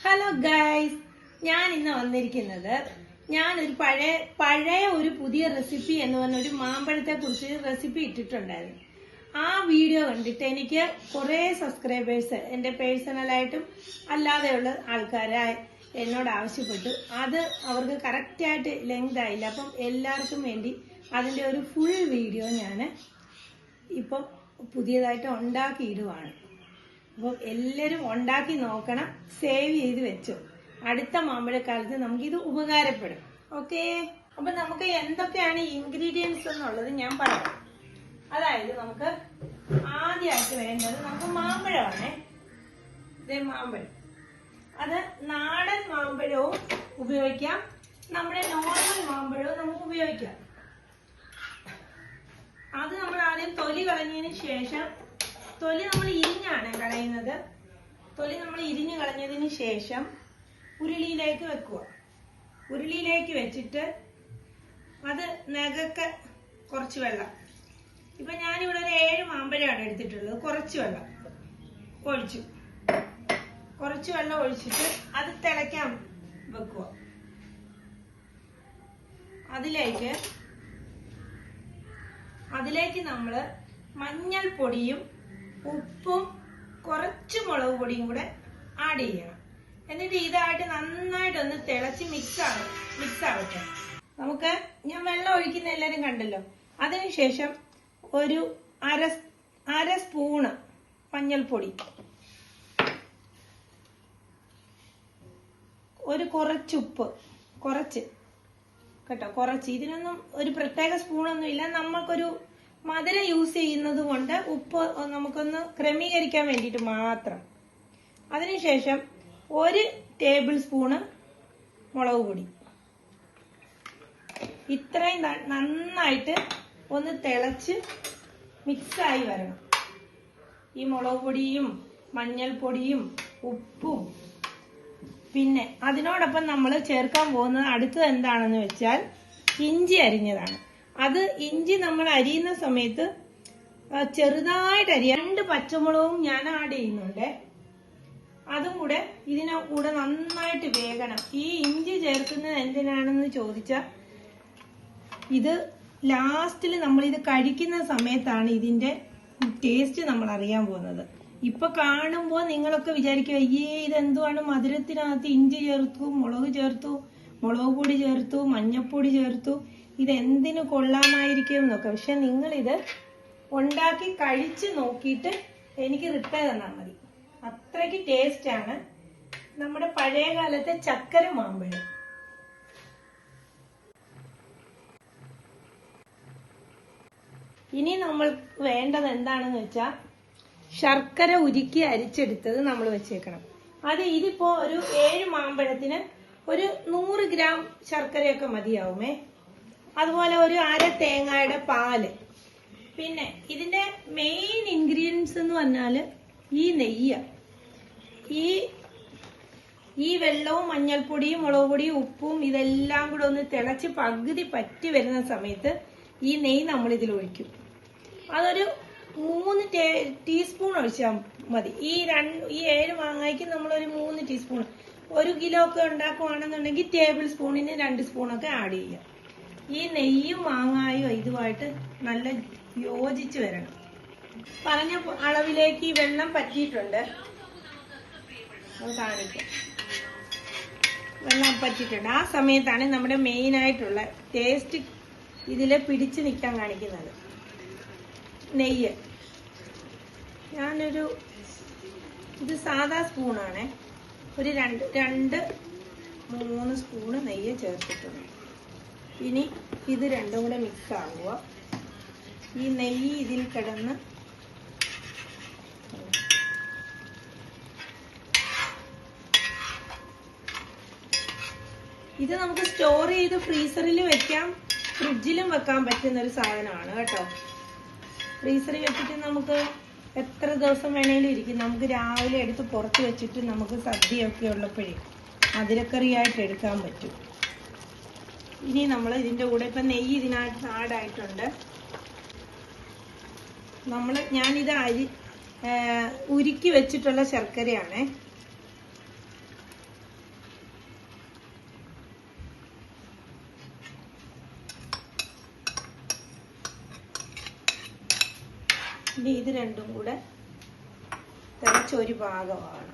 Hello guys, ഞാൻ ഇന്ന് വന്നിരിക്കുന്നത് ഞാനൊരു പഴയ ഒരു പുതിയ റെസിപ്പി എന്ന് പറഞ്ഞ ഒരു മാമ്പഴത്തെ കുറിച്ച് റെസിപ്പി ഇട്ടിട്ടുണ്ടായിരുന്നു. ആ വീഡിയോ കണ്ടിട്ട് എനിക്ക് കുറെ സബ്സ്ക്രൈബേഴ്സ് എന്റെ പേഴ്സണലായിട്ടും അല്ലാതെയുള്ള ആൾക്കാരായി എന്നോട് ആവശ്യപ്പെട്ടു. അത് അവർക്ക് കറക്റ്റായിട്ട് ലെങ്ത് ആയില്ല. അപ്പം എല്ലാവർക്കും വേണ്ടി അതിന്റെ ഒരു ഫുൾ വീഡിയോ ഞാൻ ഇപ്പം പുതിയതായിട്ട് ഉണ്ടാക്കിയിടുവാണ്. അപ്പം എല്ലാവരും ഉണ്ടാക്കി നോക്കണം, സേവ് ചെയ്ത് വെച്ചു. അടുത്ത മാമ്പഴക്കാലത്ത് നമുക്കിത് ഉപകാരപ്പെടും. ഓക്കെ, അപ്പൊ നമുക്ക് എന്തൊക്കെയാണ് ഇൻഗ്രീഡിയൻസ് എന്നുള്ളത് ഞാൻ പറയാം. അതായത് നമുക്ക് ആദ്യമായിട്ട് വേണ്ടത് നമുക്ക് മാമ്പഴമാണ്. ഇതേ മാമ്പഴം, അത് നാടൻ മാമ്പഴവും ഉപയോഗിക്കാം, നമ്മുടെ നോർമൽ മാമ്പഴവും നമുക്ക് ഉപയോഗിക്കാം. അത് നമ്മൾ ആദ്യം തൊലി കളഞ്ഞതിന് ശേഷം, തൊലി നമ്മൾ ഇരിഞ്ഞാണ് കളയുന്നത്. തൊലി നമ്മൾ ഇരിഞ്ഞു കളഞ്ഞതിന് ശേഷം ഉരുളിയിലേക്ക് വെക്കുക. ഉരുളിയിലേക്ക് വെച്ചിട്ട് അത് നഖക്ക് കുറച്ച് വെള്ളം, ഇപ്പൊ ഞാനിവിടെ ഒരു 7 മാമ്പഴമാണ് എടുത്തിട്ടുള്ളത്. കുറച്ച് വെള്ളം ഒഴിച്ചു, കുറച്ച് വെള്ളം ഒഴിച്ചിട്ട് അത് തിളയ്ക്കാൻ വെക്കുക. അതിലേക്ക് നമ്മള് മഞ്ഞൾപ്പൊടിയും ഉപ്പും കുറച്ച് മുളക് പൊടിയും കൂടെ ആഡ് ചെയ്യണം. എന്നിട്ട് ഇതായിട്ട് നന്നായിട്ടൊന്ന് തിളച്ച് മിക്സ് ആവട്ടെ. നമുക്ക് ഞാൻ വെള്ളം ഒഴിക്കുന്ന എല്ലാരും കണ്ടല്ലോ. അതിനുശേഷം ഒരു അര സ്പൂണ് മഞ്ഞൾപ്പൊടി, കുറച്ച് ഉപ്പ്, കുറച്ച് കേട്ടോ, കുറച്ച്. ഇതിനൊന്നും ഒരു പ്രത്യേക സ്പൂണൊന്നും ഇല്ല. നമ്മൾക്കൊരു മധുരം യൂസ് ചെയ്യുന്നത് കൊണ്ട് ഉപ്പ് നമുക്കൊന്ന് ക്രമീകരിക്കാൻ വേണ്ടിയിട്ട് മാത്രം. അതിനുശേഷം 1 ടേബിൾ സ്പൂണ് മുളക് പൊടി. ഇത്രയും നന്നായിട്ട് ഒന്ന് തിളച്ച് മിക്സായി വരണം. ഈ മുളക് പൊടിയും മഞ്ഞൾപ്പൊടിയും ഉപ്പും. പിന്നെ അതിനോടൊപ്പം നമ്മൾ ചേർക്കാൻ പോകുന്നത് അടുത്തത് എന്താണെന്ന് വെച്ചാൽ ഇഞ്ചി അരിഞ്ഞതാണ്. അത് ഇഞ്ചി നമ്മൾ അരിയുന്ന സമയത്ത് ചെറുതായിട്ട് അരിയാം. 2 പച്ചമുളകും ഞാൻ ആഡ് ചെയ്യുന്നുണ്ട്. അതും കൂടെ ഇതിനെ കൂടെ നന്നായിട്ട് വേകണം. ഈ ഇഞ്ചി ചേർക്കുന്നത് എന്തിനാണെന്ന് ചോദിച്ചാൽ, ഇത് ലാസ്റ്റിൽ നമ്മൾ ഇത് കഴിക്കുന്ന സമയത്താണ് ഇതിന്റെ ടേസ്റ്റ് നമ്മൾ അറിയാൻ പോകുന്നത്. ഇപ്പൊ കാണുമ്പോൾ നിങ്ങളൊക്കെ വിചാരിക്കുക, അയ്യേ ഇതെന്തുവാണ്, മധുരത്തിനകത്ത് ഇഞ്ചി ചേർത്തു, മുളക് ചേർത്തു, മുളക് പൊടി ചേർത്തു, മഞ്ഞപ്പൊടി ചേർത്തു, ഇതെന്തിനു കൊള്ളാമായിരിക്കും എന്നൊക്കെ. പക്ഷെ നിങ്ങളിത് ഉണ്ടാക്കി കഴിച്ച് നോക്കിയിട്ട് എനിക്ക് റിപ്ലൈ തന്നാൽ മതി. അത്രയ്ക്ക് ടേസ്റ്റ് ആണ് നമ്മുടെ പഴയ കാലത്തെ ചക്കര മാമ്പഴം. ഇനി നമ്മൾ വേണ്ടത് എന്താണെന്ന് വെച്ചാൽ ശർക്കര ഉരുക്കി അരിച്ചെടുത്തത് നമ്മൾ വെച്ചേക്കണം. ഇതിപ്പോ ഒരു 7 മാമ്പഴത്തിന് ഒരു 100 ഗ്രാം ശർക്കരയൊക്കെ മതിയാവുമേ. അതുപോലെ ഒരു അര തേങ്ങയുടെ പാല്. പിന്നെ ഇതിന്റെ മെയിൻ ഇൻഗ്രീഡിയൻസ് എന്ന് പറഞ്ഞാല് ഈ നെയ്യ്. ഈ വെള്ളവും മഞ്ഞൾപ്പൊടിയും മുളക് പൊടിയും ഉപ്പും ഇതെല്ലാം കൂടെ ഒന്ന് തിളച്ച് പകുതി പറ്റി വരുന്ന സമയത്ത് ഈ നെയ്യ് നമ്മൾ ഇതിൽ ഒഴിക്കും. അതൊരു 3 ടീസ്പൂൺ ഒഴിച്ചാൽ മതി. ഈ 7 മാങ്ങയ്ക്ക് നമ്മളൊരു 3 ടീസ്പൂൺ. 1 കിലോ ഒക്കെ ഉണ്ടാക്കുവാണെന്നുണ്ടെങ്കിൽ ടേബിൾ സ്പൂണിന് 2 സ്പൂണൊക്കെ ആഡ് ചെയ്യാം. ഈ നെയ്യും മാങ്ങായും ഇതുമായിട്ട് നല്ല യോജിച്ച് വരണം. പറഞ്ഞ അളവിലേക്ക് ഈ വെള്ളം പറ്റിയിട്ടുണ്ട്, കാണിക്കാം. വെള്ളം പറ്റിയിട്ടുണ്ട്. ആ സമയത്താണ് നമ്മുടെ മെയിൻ ആയിട്ടുള്ള ടേസ്റ്റ് ഇതില് പിടിച്ചു നിൽക്കാൻ കാണിക്കുന്നത് നെയ്യ്. ഇത് സാധാ സ്പൂണാണ്. ഒരു 2-3 സ്പൂണ് നെയ്യ് ചേർത്തിട്ടുണ്ട്. ഇനി ഇത് രണ്ടും കൂടെ മിക്സ് ആവുക. ഈ നെയ്യ് ഇതിൽ കിടന്ന് ഇത് നമുക്ക് സ്റ്റോർ ചെയ്ത് ഫ്രീസറിൽ വെക്കാം, ഫ്രിഡ്ജിലും വെക്കാൻ പറ്റുന്ന ഒരു സാധനമാണ് കേട്ടോ. ഫ്രീസറിൽ വെച്ചിട്ട് നമുക്ക് എത്ര ദിവസം വേണേലും ഇരിക്കും. നമുക്ക് രാവിലെ എടുത്ത് പുറത്ത് വെച്ചിട്ട് നമുക്ക് സദ്യയൊക്കെ ഉള്ളപ്പോഴേ മധുരക്കറിയായിട്ട് എടുക്കാൻ പറ്റും. ഇനി നമ്മൾ ഇതിന്റെ കൂടെ ഇപ്പൊ നെയ്യ് ഇതിനകത്ത് ആഡായിട്ടുണ്ട്. ഞാനിത് ഉരുക്കി വെച്ചിട്ടുള്ള ശർക്കരയാണ്. ഇനി ഇത് രണ്ടും കൂടെ തിളച്ചൊരു പാകമാണ്.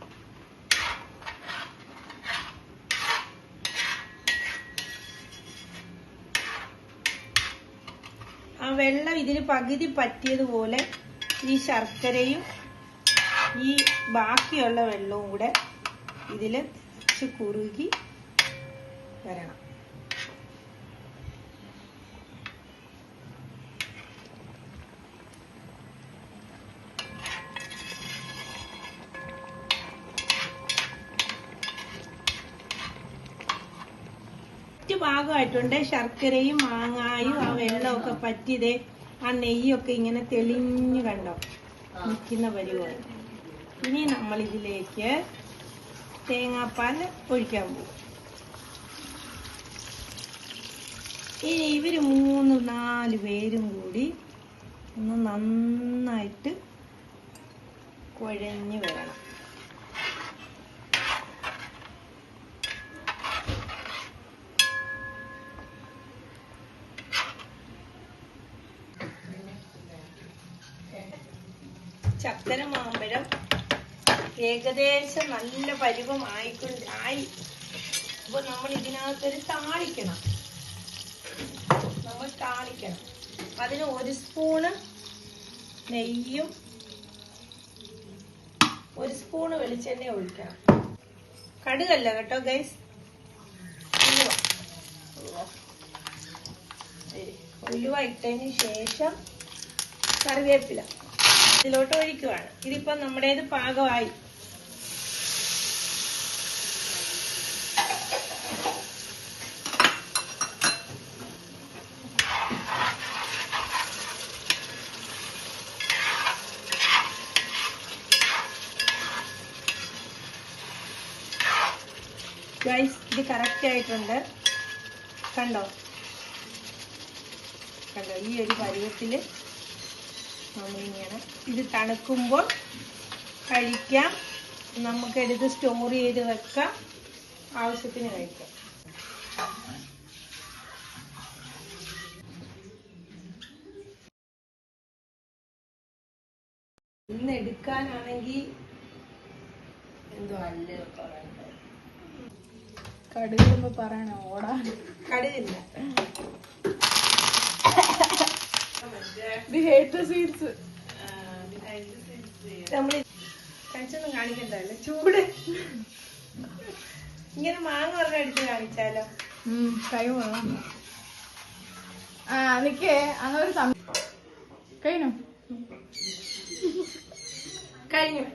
ആ വെള്ളം ഇതിന് പകുതി പറ്റിയതുപോലെ ഈ ശർക്കരയും ഈ ബാക്കിയുള്ള വെള്ളവും കൂടെ ഇതിൽ തിളച്ച് കുറുകി വരണം. ഭാഗമായിട്ടുണ്ട്. ശർക്കരയും മാങ്ങായും ആ വെള്ളമൊക്കെ പറ്റിയതേ ആ നെയ്യൊക്കെ ഇങ്ങനെ തെളിഞ്ഞു കണ്ടോ നിൽക്കുന്ന പരിപാടി. ഇനി നമ്മൾ ഇതിലേക്ക് തേങ്ങാപ്പാൽ ഒഴിക്കാൻ പോകും. ഇനി ഇവര് 3-4 പേരും കൂടി ഒന്ന് നന്നായിട്ട് കുഴഞ്ഞു വരണം. ചക്കര മാമ്പഴം ഏകദേശം നല്ല പരുവമായി. അപ്പൊ നമ്മൾ ഇതിനകത്തൊരു താളിക്കണം. അതിന് 1 സ്പൂണ് നെയ്യും 1 സ്പൂണ് വെളിച്ചെണ്ണ ഒഴിക്കണം. കടുകല്ല കേട്ടോ ഗൈസ്, ഉലുവ ഇട്ടതിന് ശേഷം കറിവേപ്പില ഇതിലോട്ട് ഒഴിക്കുവാണ്. ഇതിപ്പോ നമ്മുടേത് പാകമായി. ഗൈസ് ഇത് കറക്റ്റ് ആയിട്ടുണ്ട്. കണ്ടോ ഈ ഒരു പരുവത്തില് നമ്മളിങ്ങനെ ഇത് തണുക്കുമ്പോൾ കഴിക്കാം. നമുക്കെടുത്ത് സ്റ്റോർ ചെയ്ത് വെക്കാം, ആവശ്യത്തിന് കഴിക്കാം. ഇന്ന് എടുക്കാനാണെങ്കിൽ എന്തോ അല്ല കടുകുമ്പോ പറയണ ഓടാ. കടുകില്ല, നമ്മള് കഴിച്ചൊന്നും കാണിക്കണ്ടല്ലേ, ചൂട്. ഇങ്ങനെ മാങ്ങ പറഞ്ഞ എടുത്ത് കാണിച്ചാലോ? കൈ വേണം. എനിക്ക് അങ്ങനെ കഴിഞ്ഞു.